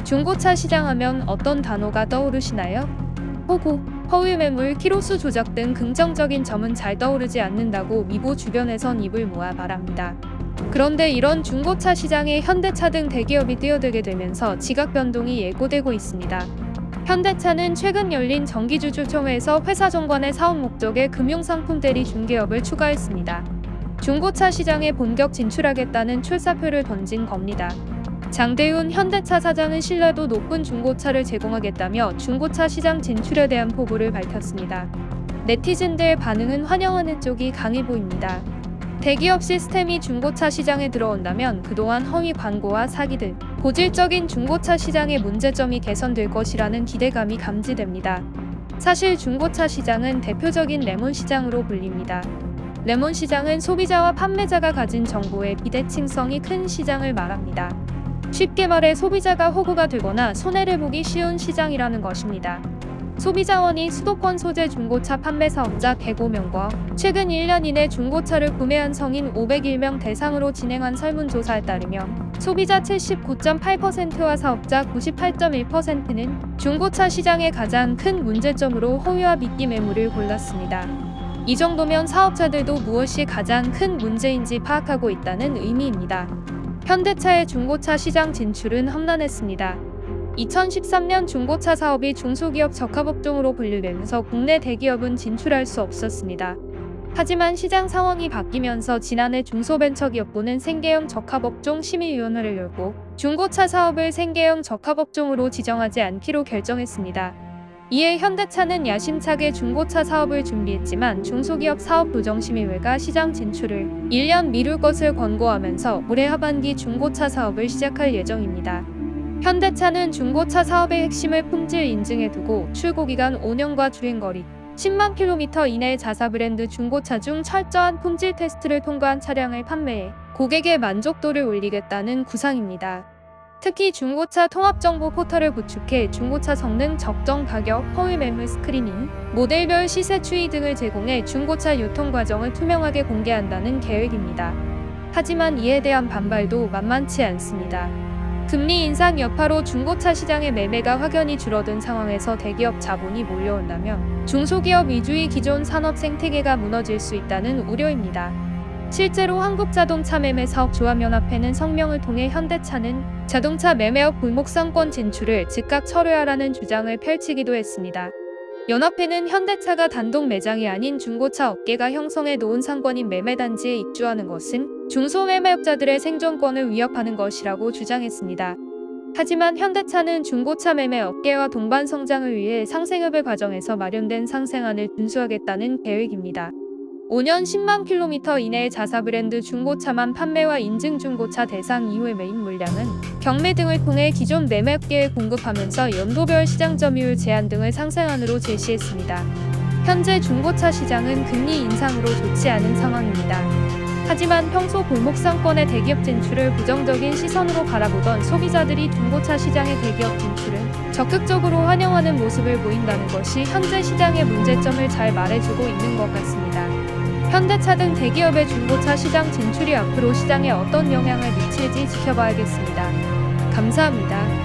중고차 시장 하면 어떤 단어가 떠오르시나요? 호구, 허위 매물, 키로수 조작 등 긍정적인 점은 잘 떠오르지 않는다고 미보 주변에선 입을 모아 말합니다. 그런데 이런 중고차 시장에 현대차 등 대기업이 뛰어들게 되면서 지각 변동이 예고되고 있습니다. 현대차는 최근 열린 정기주주총회에서 회사 정관의 사업 목적의 금융상품 대리 중개업을 추가했습니다. 중고차 시장에 본격 진출하겠다는 출사표를 던진 겁니다. 장대훈 현대차 사장은 신뢰도 높은 중고차를 제공하겠다며 중고차 시장 진출에 대한 포부를 밝혔습니다. 네티즌들의 반응은 환영하는 쪽이 강해 보입니다. 대기업 시스템이 중고차 시장에 들어온다면 그동안 허위 광고와 사기 등 고질적인 중고차 시장의 문제점이 개선될 것이라는 기대감이 감지됩니다. 사실 중고차 시장은 대표적인 레몬 시장으로 불립니다. 레몬 시장은 소비자와 판매자가 가진 정보의 비대칭성이 큰 시장을 말합니다. 쉽게 말해 소비자가 호구가 되거나 손해를 보기 쉬운 시장이라는 것입니다. 소비자원이 수도권 소재 중고차 판매 사업자 105명과 최근 1년 이내 중고차를 구매한 성인 501명 대상으로 진행한 설문조사에 따르면 소비자 79.8%와 사업자 98.1%는 중고차 시장의 가장 큰 문제점으로 허위와 미끼 매물을 골랐습니다. 이 정도면 사업자들도 무엇이 가장 큰 문제인지 파악하고 있다는 의미입니다. 현대차의 중고차 시장 진출은 험난했습니다. 2013년 중고차 사업이 중소기업 적합업종으로 분류되면서 국내 대기업은 진출할 수 없었습니다. 하지만 시장 상황이 바뀌면서 지난해 중소벤처기업부는 생계형 적합업종 심의위원회를 열고 중고차 사업을 생계형 적합업종으로 지정하지 않기로 결정했습니다. 이에 현대차는 야심차게 중고차 사업을 준비했지만 중소기업 사업부정심의회가 시장 진출을 1년 미룰 것을 권고하면서 올해 하반기 중고차 사업을 시작할 예정입니다. 현대차는 중고차 사업의 핵심을 품질 인증에 두고 출고기간 5년과 주행거리 10만 킬로미터 이내의 자사 브랜드 중고차 중 철저한 품질 테스트를 통과한 차량을 판매해 고객의 만족도를 올리겠다는 구상입니다. 특히 중고차 통합정보 포털을 구축해 중고차 성능, 적정 가격, 허위 매물 스크리닝, 모델별 시세 추이 등을 제공해 중고차 유통 과정을 투명하게 공개한다는 계획입니다. 하지만 이에 대한 반발도 만만치 않습니다. 금리 인상 여파로 중고차 시장의 매매가 확연히 줄어든 상황에서 대기업 자본이 몰려온다면 중소기업 위주의 기존 산업 생태계가 무너질 수 있다는 우려입니다. 실제로 한국자동차매매사업조합연합회는 성명을 통해 현대차는 자동차 매매업 불목상권 진출을 즉각 철회하라는 주장을 펼치기도 했습니다. 연합회는 현대차가 단독 매장이 아닌 중고차 업계가 형성해 놓은 상권인 매매단지에 입주하는 것은 중소매매업자들의 생존권을 위협하는 것이라고 주장했습니다. 하지만 현대차는 중고차 매매 업계와 동반 성장을 위해 상생협의 과정에서 마련된 상생안을 준수하겠다는 계획입니다. 5년 10만 킬로미터 이내의 자사 브랜드 중고차만 판매와 인증 중고차 대상 이후의 매입 물량은 경매 등을 통해 기존 매매업계에 공급하면서 연도별 시장 점유율 제한 등을 상생안으로 제시했습니다. 현재 중고차 시장은 금리 인상으로 좋지 않은 상황입니다. 하지만 평소 골목상권의 대기업 진출을 부정적인 시선으로 바라보던 소비자들이 중고차 시장의 대기업 진출을 적극적으로 환영하는 모습을 보인다는 것이 현재 시장의 문제점을 잘 말해주고 있는 것 같습니다. 현대차 등 대기업의 중고차 시장 진출이 앞으로 시장에 어떤 영향을 미칠지 지켜봐야겠습니다. 감사합니다.